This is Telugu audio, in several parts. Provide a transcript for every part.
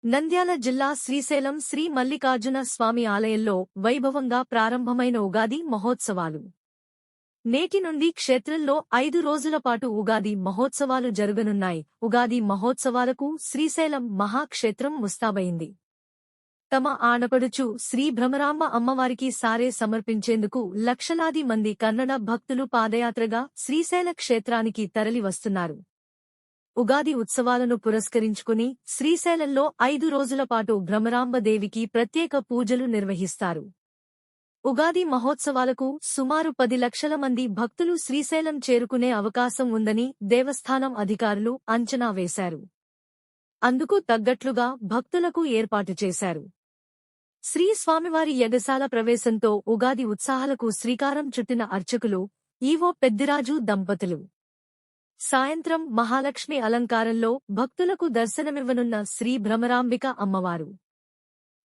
నంద్యాల జిల్లా శ్రీశైలం శ్రీ మల్లికార్జున స్వామి ఆలయంలో వైభవంగా ప్రారంభమైన ఉగాది మహోత్సవాలు. నేటి నుండి క్షేత్రంలో 5 రోజుల పాటు ఉగాది మహోత్సవాలు జరగనున్నాయి. ఉగాది మహోత్సవాలకు శ్రీశైలం మహాక్షేత్రం ముస్తాబైంది. తమ ఆనపడుచు శ్రీ భ్రమరాంబ అమ్మవారికి సారే సమర్పించేందుకు లక్షలాది మంది కన్నడ భక్తులు పాదయాత్రగా శ్రీశైల క్షేత్రానికి తరలివస్తున్నారు. ఉగాది ఉత్సవాలను పురస్కరించుకుని శ్రీశైలంలో 5 రోజుల పాటు భ్రమరాంబదేవికి ప్రత్యేక పూజలు నిర్వహిస్తారు. ఉగాది మహోత్సవాలకు సుమారు 10 లక్షల మంది భక్తులు శ్రీశైలం చేరుకునే అవకాశం ఉందని దేవస్థానం అధికారులు అంచనా వేశారు. అందుకు తగ్గట్లుగా భక్తులకు ఏర్పాటు చేశారు. శ్రీ స్వామివారి యగశాల ప్రవేశంతో ఉగాది ఉత్సాహాలకు శ్రీకారం చుట్టిన అర్చకులు, ఈవో పెద్దిరాజు దంపతులు సాయంత్రం మహాలక్ష్మి అలంకారంలో భక్తులకు దర్శనమివ్వనున్న శ్రీ భ్రమరాంబిక అమ్మవారు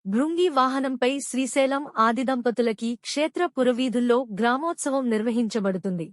భృంగి వాహనంపై శ్రీశైలం ఆదిదంపతులకి క్షేత్ర పురవీధుల్లో గ్రామోత్సవం నిర్వహించబడుతుంది.